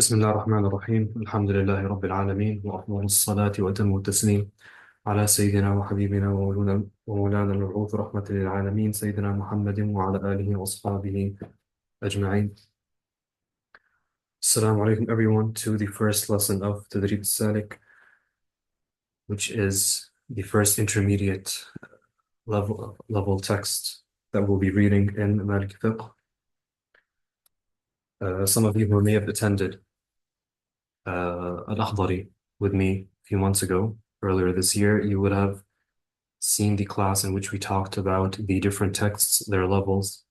بسم الله الرحمن الرحيم الحمد لله رب العالمين وأفضل الصلاة وأتم التسليم على سيدنا وحبيبنا ومولانا المبعوث رحمة للعالمين سيدنا محمد وعلى آله وأصحابه أجمعين. Assalamu alaikum everyone to the first lesson of Tadrib al-Salik, which is the first intermediate level text that we'll be reading in Malik Fiqh. Some of you who may have attended al-Akhdari with me a few months ago, earlier this year, you would have seen the class in which we talked about the different texts, their levels,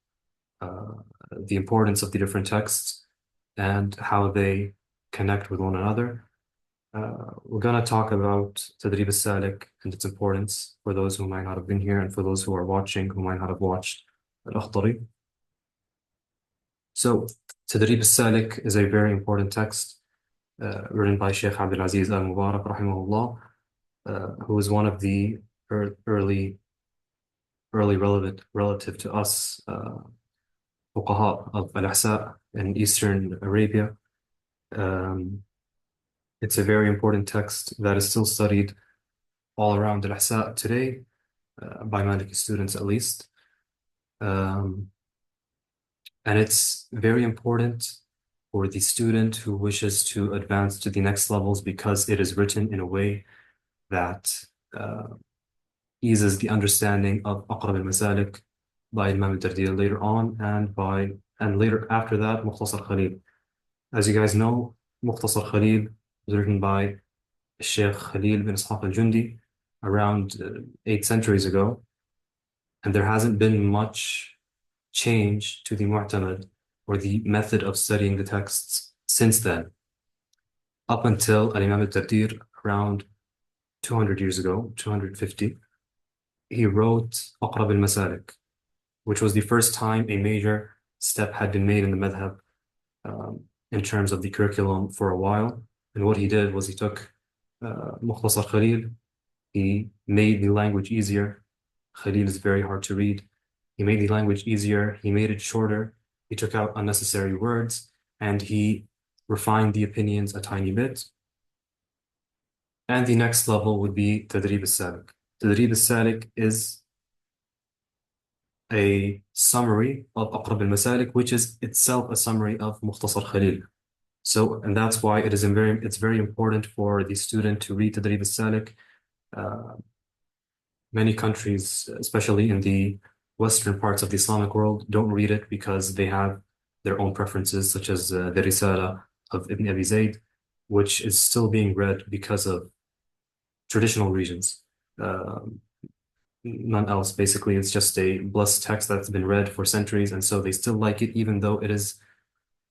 uh, the importance of the different texts, and how they connect with one another. We're going to talk about Tadrib al-Salik and its importance for those who might not have been here and for those who are watching who might not have watched al-Akhdari. So, Tadrib al-Salik is a very important text written by Sheikh Abdul Aziz al-Mubarak, rahimahullah, who is one of the early relevant relative to us fuqaha of al-Ahsa in Eastern Arabia. It's a very important text that is still studied all around al-Ahsa today, by Maliki students at least. And it's very important for the student who wishes to advance to the next levels because it is written in a way that eases the understanding of Aqrab al-Masalik by Imam al-Tardil later on and later after that Mukhtasar Khalil. As you guys know, Mukhtasar Khalil was written by Sheikh Khalil bin Ishaq al-Jundi around 8 centuries ago, and there hasn't been much change to the Mu'tamad or the method of studying the texts since then, up until Imam al-Tardil around 200 years ago, 250. He wrote Aqrab al-Masalik, which was the first time a major step had been made in the madhab in terms of the curriculum for a while. And what he did was he took Mukhtasar Khalil, he made the language easier. Khalil is very hard to read. He made the language easier, he made it shorter, he took out unnecessary words, and he refined the opinions a tiny bit. And the next level would be Tadrib al-Salik. Tadrib al-Salik is a summary of Aqrab al-Masalik, which is itself a summary of Mukhtasar Khalil. So, and that's why it's very important for the student to read Tadrib al-Salik. Many countries, especially in the Western parts of the Islamic world, don't read it because they have their own preferences, such as the Risala of Ibn Abi Zayd, which is still being read because of traditional reasons. None else. Basically, it's just a blessed text that's been read for centuries, and so they still like it, even though it is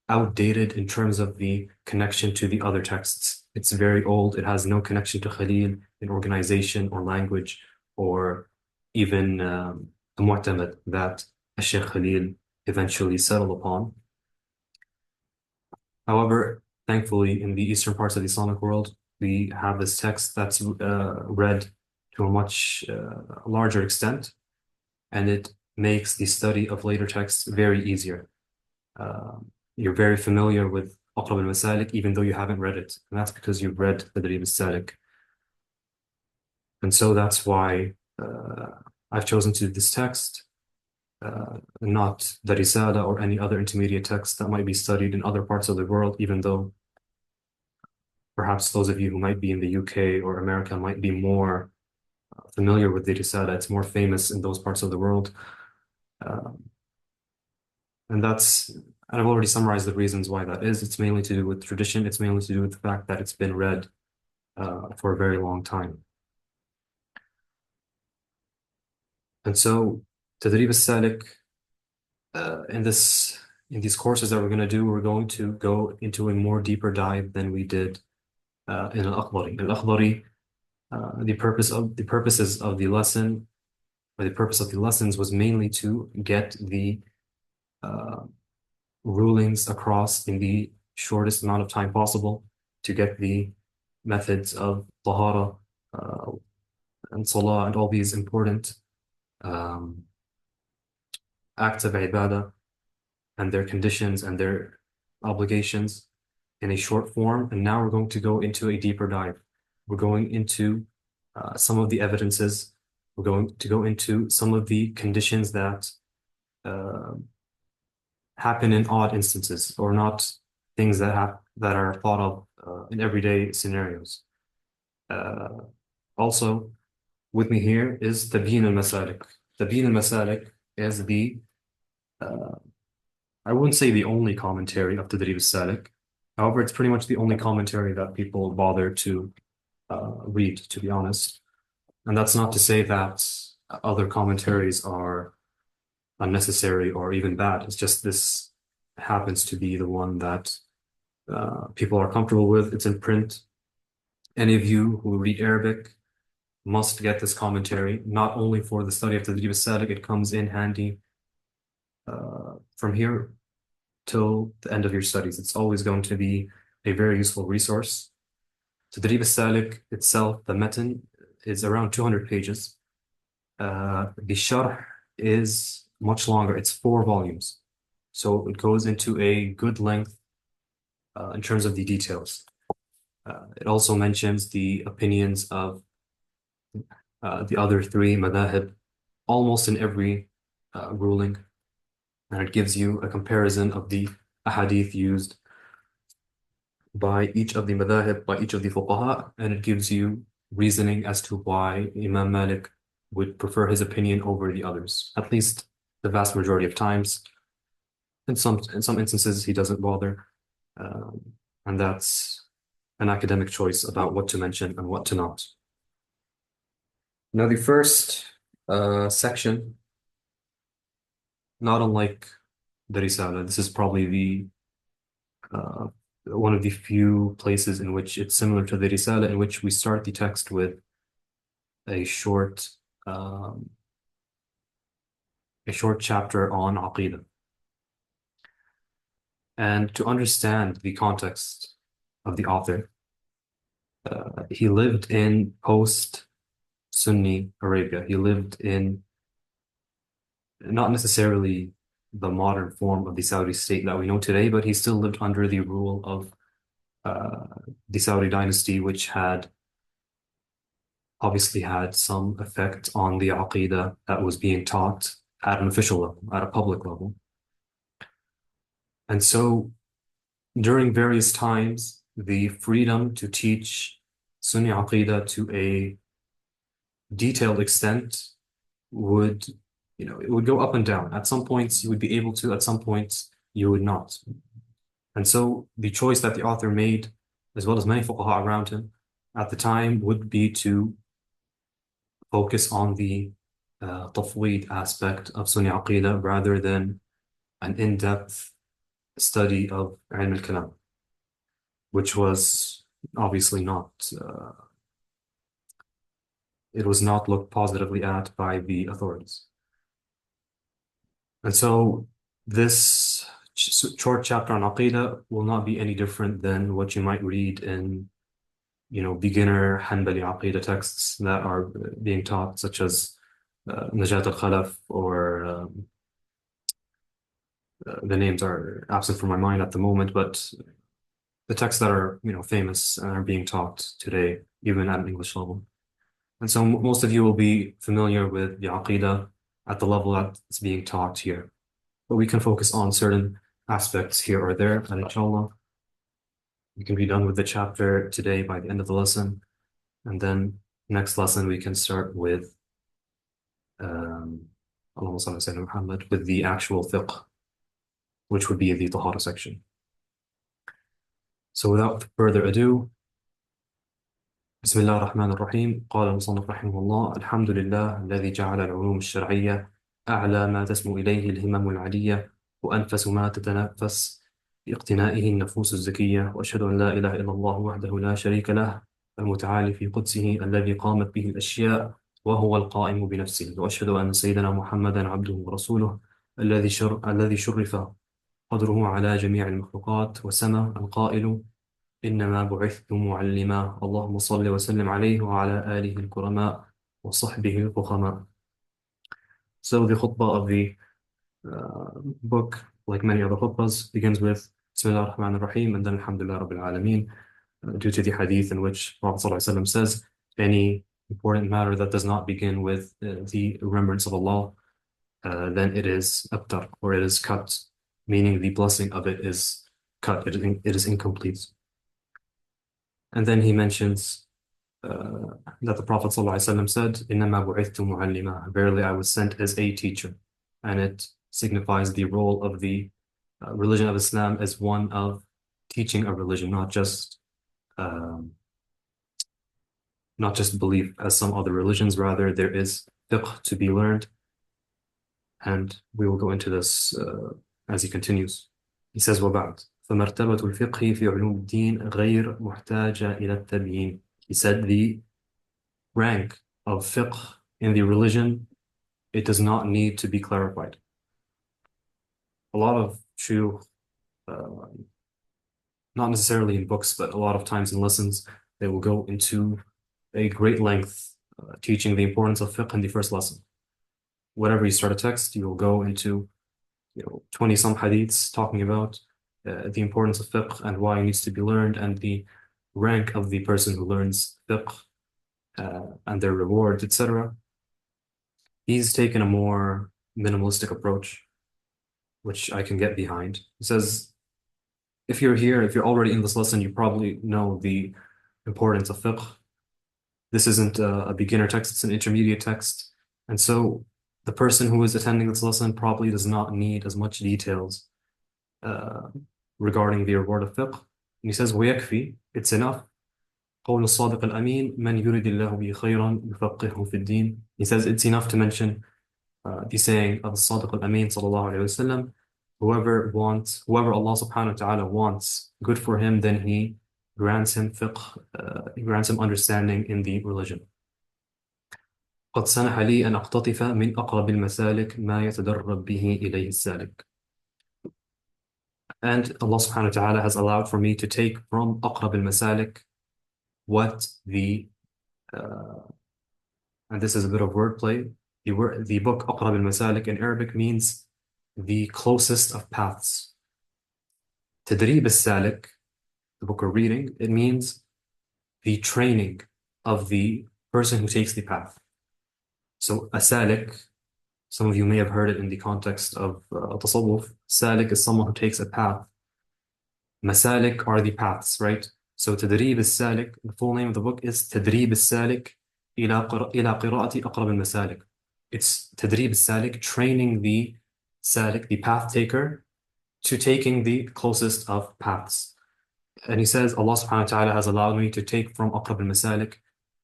outdated in terms of the connection to the other texts. It's very old. It has no connection to Khalil in organization or language or even the mu'tamad that Sheikh Khalil eventually settled upon. However, thankfully, in the eastern parts of the Islamic world, we have this text that's read to a much larger extent, and it makes the study of later texts very easier. You're very familiar with Aqrab al-Masalik, even though you haven't read it, and that's because you've read Tadrib al-Salik. And so that's why I've chosen to do this text, not the Risala or any other intermediate text that might be studied in other parts of the world, even though perhaps those of you who might be in the UK or America might be more familiar with the Risala. It's more famous in those parts of the world. And I've already summarized the reasons why that is. It's mainly to do with tradition. It's mainly to do with the fact that it's been read for a very long time. And so, Tadrib al-Salik, in these courses that we're going to do, we're going to go into a more deeper dive than we did in al-Akhdari. Al-Akhdari, the purposes of the lesson, or the purpose of the lessons was mainly to get the rulings across in the shortest amount of time possible, to get the methods of tahara and salah and all these important acts of ibadah and their conditions and their obligations. in a short form, and now we're going to go into a deeper dive. We're going into some of the evidences. We're going to go into some of the conditions that uh, happen in odd instances or not things that are thought of in everyday scenarios. Uh, Also, with me here is Tabyin al-Masalik. Tabyin al-Masalik is uh, I wouldn't say the only commentary of Tadrib al-Salik. However, it's pretty much the only commentary that people bother to read, to be honest. And that's not to say that other commentaries are unnecessary or even bad. It's just this happens to be the one that people are comfortable with. It's in print. Any of you who read Arabic must get this commentary, not only for the study of Tadrib al-Salik, it comes in handy from here till the end of your studies. It's always going to be a very useful resource. Tadrib al-Salik itself, the matan, is around 200 pages. The sharh is much longer. It's 4 volumes. So it goes into a good length in terms of the details. It also mentions the opinions of the other 3 madahib almost in every ruling. And it gives you a comparison of the ahadith used by each of the madahib, by each of the fuqaha, and it gives you reasoning as to why Imam Malik would prefer his opinion over the others, at least the vast majority of times. In some instances, he doesn't bother, and that's an academic choice about what to mention and what to not. Now, the first section, not unlike the Risala, this is probably the one of the few places in which it's similar to the Risala, in which we start the text with a short chapter on Aqidah. And to understand the context of the author, he lived in post-Sunni Arabia. He lived in not necessarily the modern form of the Saudi state that we know today, but he still lived under the rule of the Saudi dynasty, which had obviously had some effect on the Aqidah that was being taught at an official level, at a public level. And so during various times, the freedom to teach Sunni Aqidah to a detailed extent would, it would go up and down. At some points you would be able to, at some points you would not. And so the choice that the author made, as well as many fuqaha around him at the time, would be to focus on the tafweed aspect of Sunni Aqidah rather than an in-depth study of ilm al-kalam, which was obviously not, it was not looked positively at by the authorities. And so this short chapter on Aqidah will not be any different than what you might read in, beginner Hanbali Aqidah texts that are being taught, such as Najat al-Khalaf, or the names are absent from my mind at the moment, but the texts that are, famous and are being taught today, even at an English level. And so most of you will be familiar with the Aqidah at the level that's being taught here. But we can focus on certain aspects here or there, and inshallah, we can be done with the chapter today by the end of the lesson. And then next lesson, we can start with Allahumma salli ala Sayyidina Muhammad, with the actual fiqh, which would be the Tahara section. So without further ado, بسم الله الرحمن الرحيم. قال المصنف رحمه الله: الحمد لله الذي جعل العلوم الشرعية أعلى ما تسمو إليه الهمم العلية وأنفس ما تتنفس باقتنائه النفوس الزكية، وأشهد أن لا إله إلا الله وحده لا شريك له المتعالي في قدسه الذي قامت به الأشياء وهو القائم بنفسه، وأشهد أن سيدنا محمدا عبده ورسوله الذي شرف قدره على جميع المخلوقات وسمى القائل: إنما بعثت معلما، اللهم صل وسلم عليه وعلى آله الكرماء وصحبه الفخماء. So the khutbah of the book, like many other khutbahs, begins with Bismillah ar-Rahman ar-Rahim, and then Alhamdulillah Rabbil Alameen, due to the hadith in which Prophet ﷺ says, any important matter that does not begin with the remembrance of Allah, then it is abtar, or it is cut, meaning the blessing of it is cut, it is incomplete. And then he mentions that the Prophet ﷺ said, إِنَّمَا بُعِثْتُ مُعَلِّمًا, verily I was sent as a teacher. And it signifies the role of the religion of Islam as one of teaching a religion, um, not just belief as some other religions. Rather, there is fiqh to be learned, and we will go into this as he continues. He says, وَبَعْدْ فَمَرْتَبَةُ الْفِقْهِ فِي عُلُومِ الدِّينِ غَيْرْ مُحْتَاجَ إِلَى التَّبْيِينِ. He said the rank of fiqh in the religion, it does not need to be clarified. A lot of shuyukh, not necessarily in books, but a lot of times in lessons, they will go into a great length teaching the importance of fiqh in the first lesson. Whenever you start a text, you will go into 20 some hadiths talking about the importance of fiqh and why it needs to be learned and the rank of the person who learns fiqh and their rewards, etc. He's taken a more minimalistic approach, which I can get behind. He says, if you're here, if you're already in this lesson, you probably know the importance of fiqh. This isn't a beginner text, it's an intermediate text. And so the person who is attending this lesson probably does not need as much details regarding the reward of fiqh. And he says, وَيَكْفِي, it's enough. قول الصادق الأمين من يريد الله به خيرا يفقهه في الدين. He says it's enough to mention the saying of الصادق الأمين صلى الله عليه وسلم, whoever Allah subhanahu wa ta'ala wants good for him, then he grants him fiqh, he grants him understanding in the religion. قد سنح لي أن أقتطف من أقرب المسالك ما يتدرب به إليه السالك. And Allah subhanahu wa ta'ala has allowed for me to take from أقرب المسالك what and this is a bit of wordplay, the book أقرب المسالك in Arabic means the closest of paths. Tadrib al-Salik, the book we're reading, it means the training of the person who takes the path. So a salik, some of you may have heard it in the context of tasawwuf. Salik is someone who takes a path. Masalik are the paths, right? So Tadrib al-Salik, the full name of the book is Tadrib al-Salik إلى قراءة أقرب المسالك. It's Tadrib al-Salik, training the salik, the path taker, to taking the closest of paths. And he says, Allah subhanahu wa ta'ala has allowed me to take from أقرب المسالك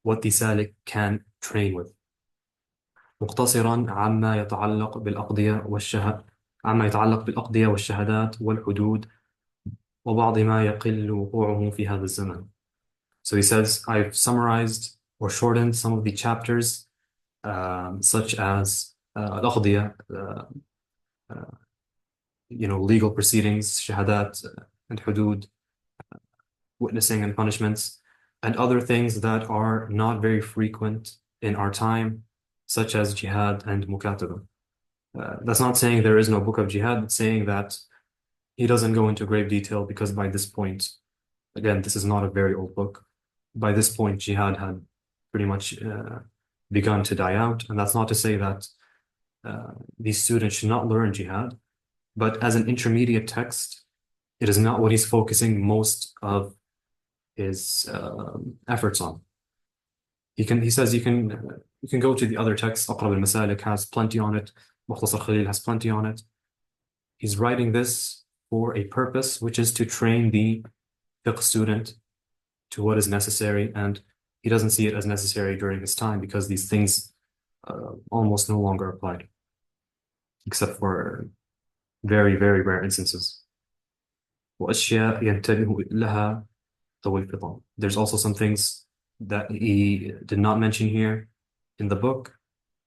what the salik can train with. مقتصرا عما يتعلق بالأقضية والشهادات والحدود وبعض ما يقل وقوعه في هذا الزمن. So he says, I've summarized or shortened some of the chapters, such as الأقضية, legal proceedings, shahadat and hudud, witnessing and punishments, and other things that are not very frequent in our time, such as jihad and mukataba. That's not saying there is no book of jihad, it's saying that he doesn't go into grave detail because by this point, again, this is not a very old book. By this point, jihad had pretty much begun to die out. And that's not to say that these students should not learn jihad, but as an intermediate text, it is not what he's focusing most of his efforts on. He says you can go to the other texts. Aqrab al-Masalik has plenty on it. Mukhtasar Khalil has plenty on it. He's writing this for a purpose, which is to train the fiqh student to what is necessary, and he doesn't see it as necessary during his time because these things almost no longer applied, except for very, very rare instances. وأشياء ينتبه لها ذوي الفطن. There's also some things that he did not mention here in the book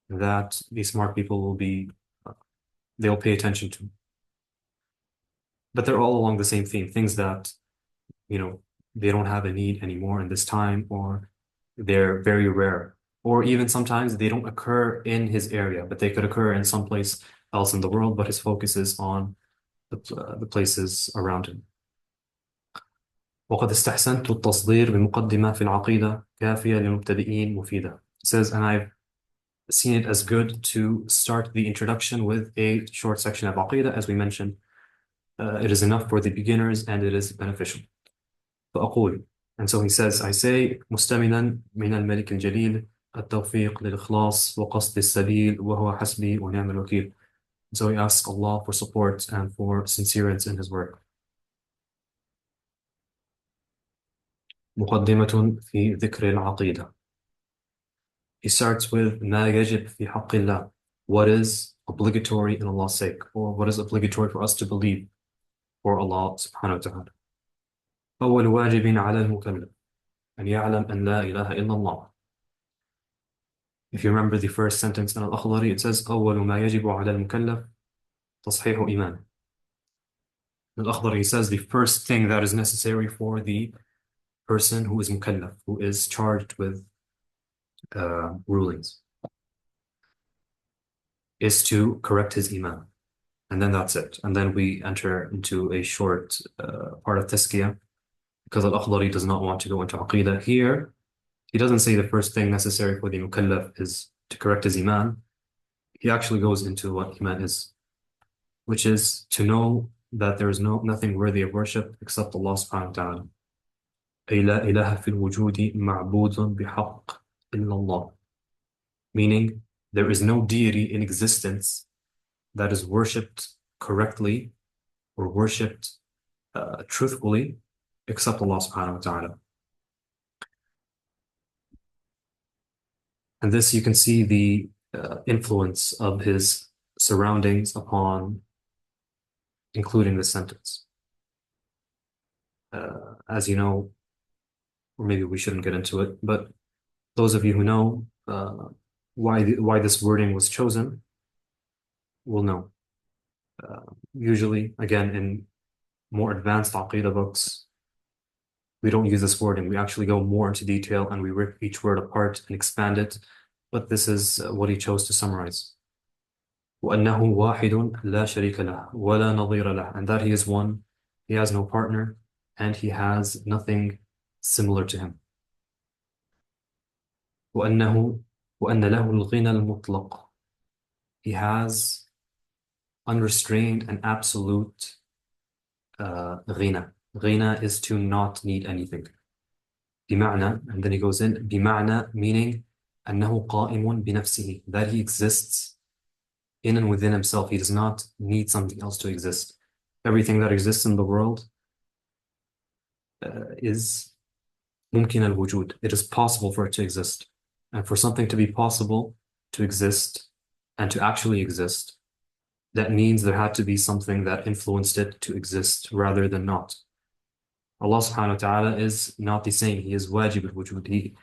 that the smart people they'll pay attention to. But they're all along the same theme, things that, they don't have a need anymore in this time, or they're very rare, or even sometimes they don't occur in his area, but they could occur in some place else in the world, but his focus is on the places around him. وقد استحسنت التصدير بمقدمة في العقيدة كافية للمبتدئين مفيدة. It says, and I've seen it as good to start the introduction with a short section of Aqidah, as we mentioned. It is enough for the beginners and it is beneficial. فأقول, and so he says, I say, مستمنا من الملك الجليل التوفيق للإخلاص وقصد السبيل وهو حسبي ونعم الوكيل. So he asks Allah for support and for sincerity in his work. مقدمة في ذكر العقيدة. He starts with ما يجب في حق الله. What is obligatory in Allah's sake, or what is obligatory for us to believe for Allah subhanahu wa ta'ala. أول واجب على المكلف أن يعلم أن لا إله إلا الله. If you remember the first sentence in al-Akhdari, it says أول ما يجب على المكلف تصحيح إيمانه. In al-Akhdari, he says the first thing that is necessary for the person who is mukallaf, who is charged with rulings, is to correct his iman. And then that's it. And then we enter into a short part of Tazkiyah, because al-Akhdari does not want to go into Aqidah. Here, he doesn't say the first thing necessary for the mukallaf is to correct his iman. He actually goes into what iman is, which is to know that there is nothing worthy of worship except Allah subhanahu wa ta'ala. أي لا إله في الوجود معبود بحق إلا الله. Meaning, there is no deity in existence that is worshipped correctly or worshipped truthfully except Allah subhanahu wa ta'ala. And this, you can see the influence of his surroundings upon including this sentence. As you know, or maybe we shouldn't get into it, but those of you who know why this wording was chosen will know. Usually, again, in more advanced Aqidah books, we don't use this wording. We actually go more into detail and we rip each word apart and expand it. But this is what he chose to summarize. وَأَنَّهُ وَاحِدٌ لَا شَرِيكَ لَهُ وَلَا نَظِيرَ لَهُ. And that he is one, he has no partner, and he has nothing similar to him. وَأَنَّ لَهُ الْغِنَى الْمُطْلَقِ. He has unrestrained and absolute غِنَى. غِنَى is to not need anything. بمعنى, and then he goes in, بمعنى, meaning أنه قائم بنفسه, that he exists in and within himself. He does not need something else to exist. Everything that exists in the world is ممكن الوجود. It is possible for it to exist. And for something to be possible to exist and to actually exist, that means there had to be something that influenced it to exist rather than not. Allah subhanahu wa ta'ala is not the same. He is wajib al-wujud. He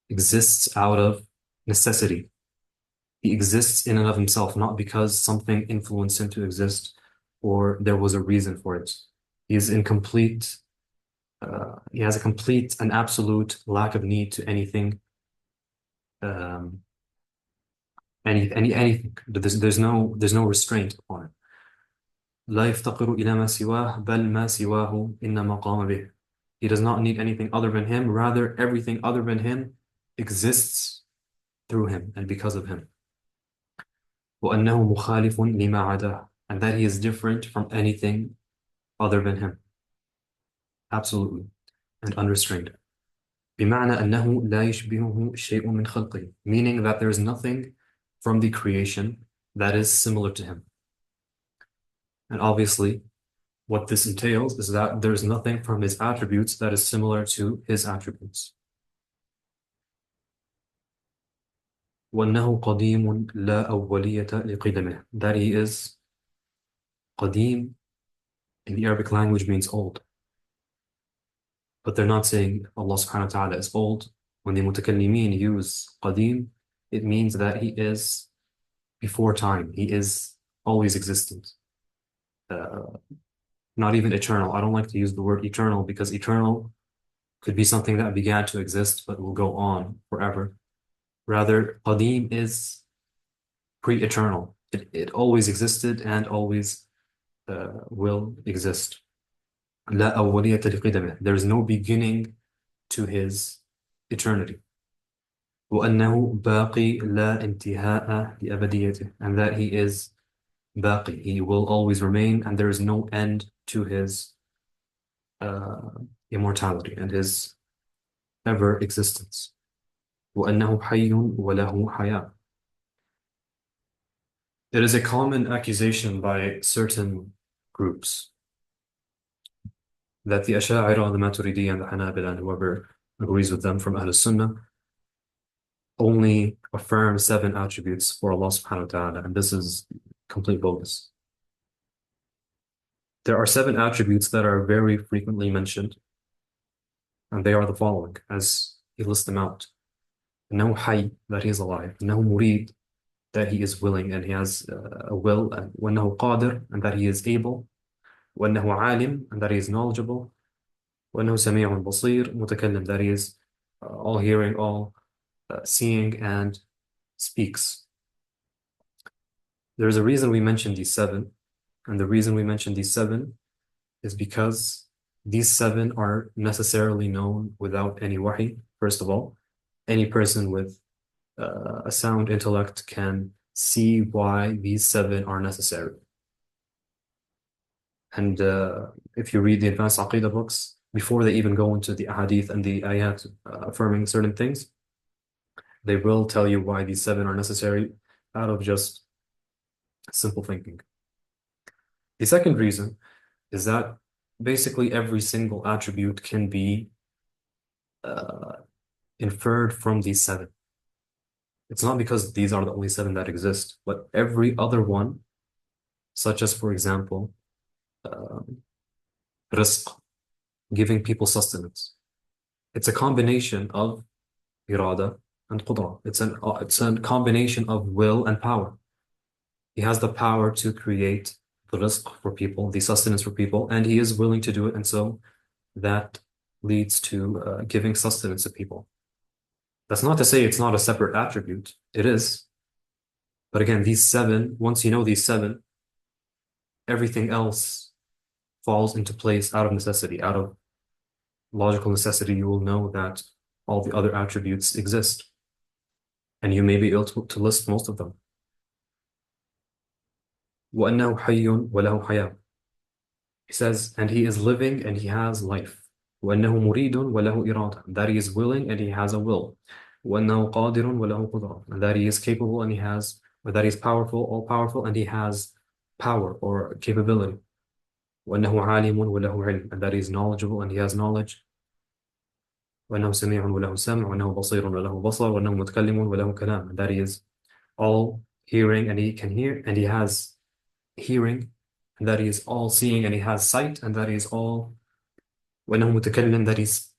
exists out of necessity. He exists in and of himself, not because something influenced him to exist or there was a reason for it. He is incomplete. He has a complete and absolute lack of need to anything. Anything. There's no restraint upon it. لا يفتقر إلى ما سواه بل ما سواه إنما قام به. He does not need anything other than him. Rather, everything other than him exists through him and because of him. وأنه مخالف لما عداه. And that he is different from anything other than him. Absolutely. And unrestrained. بمعنى أنه لا يشبهه شيء من خلقه. Meaning that there is nothing from the creation that is similar to him. And obviously, what this entails is that there is nothing from his attributes that is similar to his attributes. وأنه قديم لا أولية لقدمه. That he is قديم in the Arabic language means old. But they're not saying Allah subhanahu wa ta'ala is old. When the mutakallimin use qadim, it means that he is before time. He is always existent. Not even eternal. I don't like to use the word eternal because eternal could be something that began to exist but will go on forever. Rather, qadim is pre-eternal. It always existed and always will exist. لا أولية لقدمه. There is no beginning to his eternity. وأنه باقي لا انتهاء لأبديته. And that he is باقي. He will always remain and there is no end to his immortality and his ever existence. وأنه حي وله حياة. It is a common accusation by certain groups that the Asha'ira, the Maturidiyya, and the Hanabila, and whoever agrees with them from Ahl Sunnah, only affirm 7 attributes for Allah subhanahu wa ta'ala, and this is complete bogus. There are 7 attributes that are very frequently mentioned, and they are the following, as he lists them out. إنه حي, that he is alive. إنه مريد, that he is willing and he has a will. وأنه قادر, and that he is able. وأنه عالم, and that he is knowledgeable. وأنه سميع بصير متكلم, that he is all hearing, all seeing, and speaks. There's a reason we mentioned these 7, and the reason we mentioned these 7 is because these 7 are necessarily known without any wahi, first of all. Any person with a sound intellect can see why these 7 are necessary. And if you read the advanced Aqidah books, before they even go into the ahadith and the ayat affirming certain things, they will tell you why these 7 are necessary out of just simple thinking. The second reason is that basically every single attribute can be inferred from these 7. It's not because these are the only 7 that exist, but every other one, such as, for example, rizq, giving people sustenance. It's a combination of irada and qudra. It's a combination of will and power. He has the power to create the rizq for people, the sustenance for people, and he is willing to do it. And so that leads to giving sustenance to people. That's not to say it's not a separate attribute. It is. But again, these 7, once you know these 7, everything else falls into place out of necessity, out of logical necessity. You will know that all the other attributes exist. And you may be able to list most of them. وَأَنَّهُ حَيٌّ وَلَهُ حَيَاةٌ. He says, and he is living and he has life. وَأَنَّهُ مُرِيدٌ وَلَهُ إِرَادَةٌ. That he is willing and he has a will. وَأَنَّهُ قَادِرٌ وَلَهُ قُدْرَةٌ. And that he is capable and he has, or that he is powerful, all powerful, and he has power or capability. وَأَنَّهُ عَالِمٌ وَلَهُ عِلْمٌ. And that he is knowledgeable and he has knowledge. وأنه سميع وله سمع وأنه بصير وله بصر وأنه متكلم وله كلام. And that he is all hearing and he can hear and he has hearing, and that he is all seeing and he has sight, and that he is all وأنه متكلم, that he's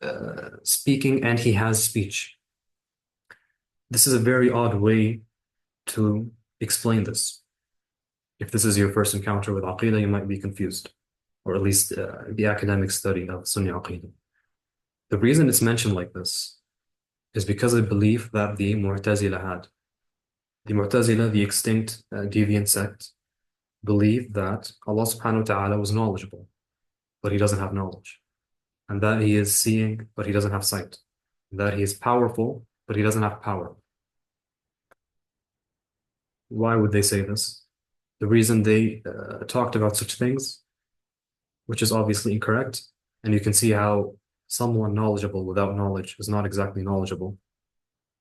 speaking and he has speech. This is a very odd way to explain this. If this is your first encounter with Aqidah, you might be confused, or at least the academic study of Sunni Aqidah. The reason it's mentioned like this is because of the belief that the Mu'tazila had. The Mu'tazila, the extinct deviant sect, believed that Allah subhanahu wa ta'ala was knowledgeable, but he doesn't have knowledge. And that he is seeing, but he doesn't have sight. And that he is powerful, but he doesn't have power. Why would they say this? The reason they talked about such things, which is obviously incorrect, and you can see how someone knowledgeable without knowledge is not exactly knowledgeable.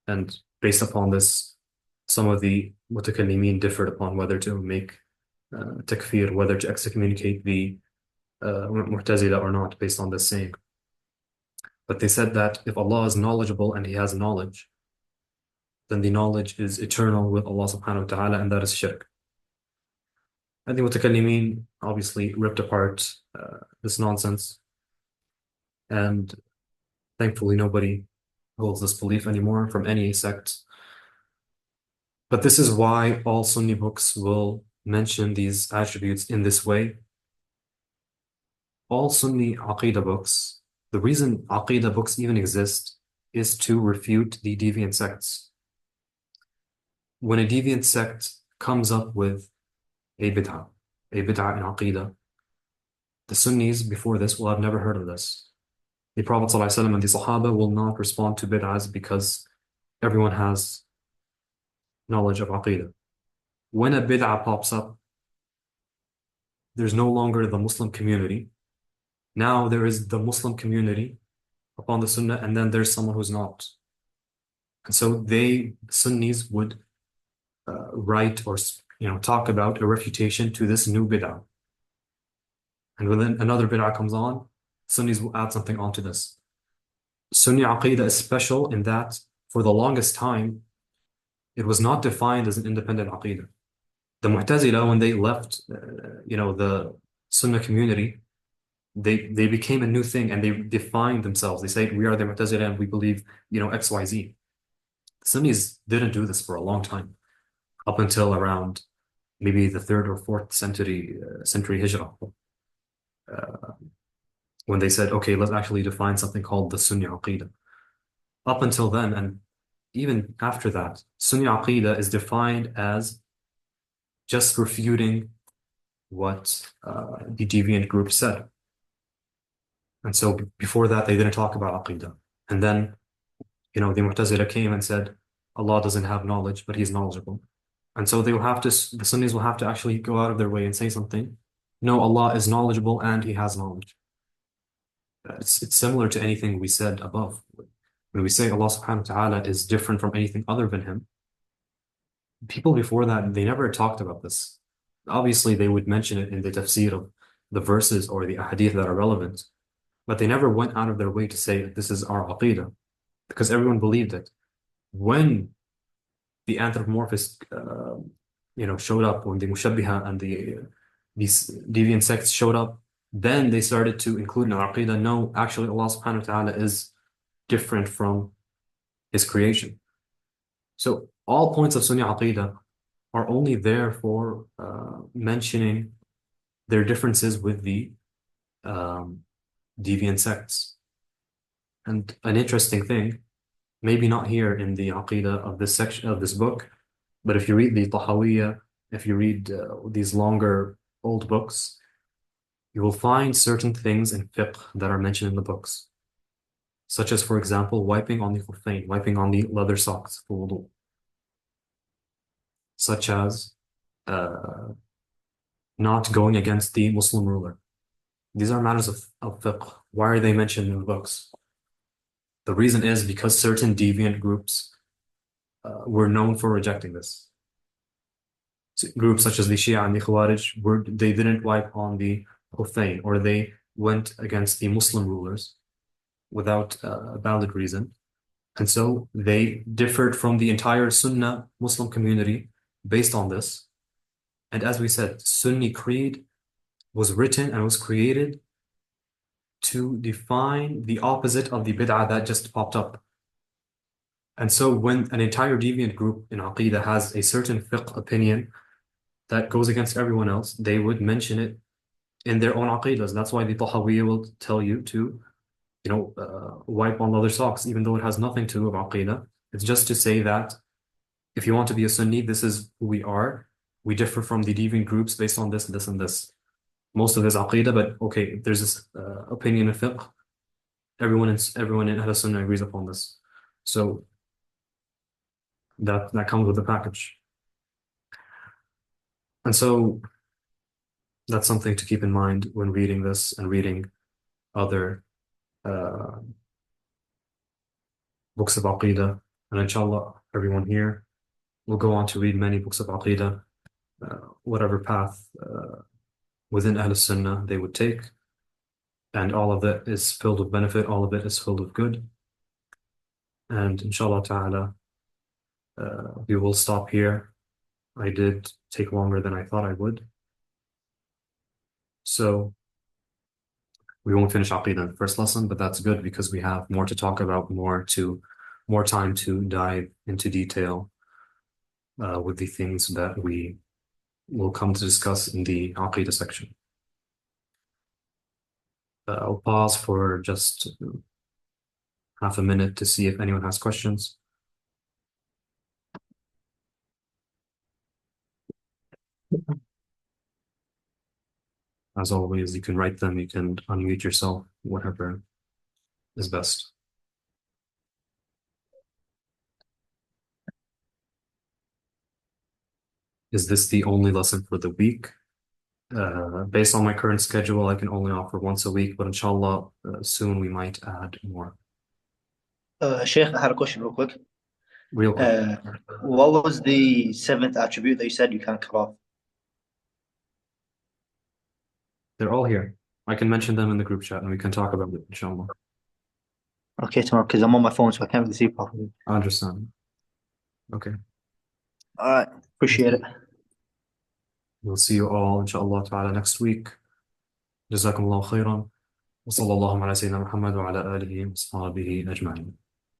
And based upon this, some of the mutakallimin differed upon whether to make takfir, whether to excommunicate the Mu'tazila or not, based on this saying. But they said that if Allah is knowledgeable and He has knowledge, then the knowledge is eternal with Allah subhanahu wa ta'ala, and that is shirk. And the mutakallimin obviously ripped apart this nonsense. And thankfully, nobody holds this belief anymore from any sect. But this is why all Sunni books will mention these attributes in this way. All Sunni Aqidah books, the reason Aqidah books even exist is to refute the deviant sects. When a deviant sect comes up with a bid'ah in Aqidah, The Sunnis before this will have never heard of this. The Prophet ﷺ and the Sahaba will not respond to bid'ahs because everyone has knowledge of Aqidah. When a bid'ah pops up, there's no longer the Muslim community. Now there is the Muslim community upon the Sunnah, and then there's someone who's not. And so Sunnis would write or talk about a refutation to this new bid'ah. And when then another bid'ah comes on, Sunnis will add something onto this. Sunni Aqidah is special in that for the longest time, it was not defined as an independent Aqidah. The Mu'tazila, when they left, the Sunnah community, they became a new thing and they defined themselves. They say, we are the Mu'tazila and we believe, XYZ. The Sunnis didn't do this for a long time, up until around maybe the third or fourth century Hijrah, when they said, okay, let's actually define something called the Sunni Aqidah. Up until then, and even after that, Sunni Aqidah is defined as just refuting what the deviant group said. And so before that, they didn't talk about Aqidah. And then, the Mu'tazila came and said, Allah doesn't have knowledge, but He's knowledgeable. And so the Sunnis will have to actually go out of their way and say something. No, Allah is knowledgeable and He has knowledge. It's similar to anything we said above. When we say Allah subhanahu wa ta'ala is different from anything other than Him, people before that, they never talked about this. Obviously, they would mention it in the tafsir of the verses or the ahadith that are relevant, but they never went out of their way to say, this is our aqidah, because everyone believed it. When the anthropomorphists, showed up, when the mushabbiha and these deviant sects showed up, then they started to include in our aqidah, no, actually Allah subhanahu wa ta'ala is different from His creation. So all points of Sunni aqidah are only there for mentioning their differences with the deviant sects. And an interesting thing, maybe not here in the aqidah of this section of this book, but if you read the Tahawiyya, if you read these longer old books, you will find certain things in fiqh that are mentioned in the books, such as, for example, wiping on the khuffayn, wiping on the leather socks for wudu, such as not going against the Muslim ruler. These are matters of fiqh. Why are they mentioned in the books? The reason is because certain deviant groups were known for rejecting this. So groups such as the Shia and the Khawarij, they didn't wipe on the khuffayn, or they went against the Muslim rulers without a valid reason. And so they differed from the entire Sunnah Muslim community based on this. And as we said, Sunni creed was written and was created to define the opposite of the bid'ah that just popped up. And so when an entire deviant group in Aqidah has a certain fiqh opinion that goes against everyone else, they would mention it in their own Aqidahs. That's why the Tahawiyya will tell you to, wipe on leather socks, even though it has nothing to do with Aqidah. It's just to say that if you want to be a Sunni, this is who we are. We differ from the deviant groups based on this, this, and this. Most of it is Aqidah, but okay, there's this opinion in fiqh. Everyone in Ahl Sunnah agrees upon this. So that comes with the package. And so that's something to keep in mind when reading this and reading other books of Aqidah. And inshallah, everyone here will go on to read many books of Aqidah, whatever path within Ahl Sunnah they would take. And all of that is filled with benefit, all of it is filled with good. And inshallah ta'ala, we will stop here. I did take longer than I thought I would. So we won't finish Aqidah in the first lesson, but that's good because we have more to talk about, more time to dive into detail with the things that we will come to discuss in the Aqidah section. I'll pause for just half a minute to see if anyone has questions. As always, you can write them, you can unmute yourself, whatever is best. Is this the only lesson for the week? Based on my current schedule, I can only offer once a week, but inshallah, soon we might add more. Sheikh, I had a question real quick. Real quick. Uh, what was the seventh attribute that you said you can't cut off? They're all here. I can mention them in the group chat and we can talk about it, inshallah. Okay, tomorrow, because I'm on my phone, so I can't really see properly. I understand. Okay. All right, appreciate it. We'll see you all, inshallah ta'ala, next week. جزاكم الله خيرا وصلى الله على سيدنا محمد وعلى آله وصحبه أجمعين.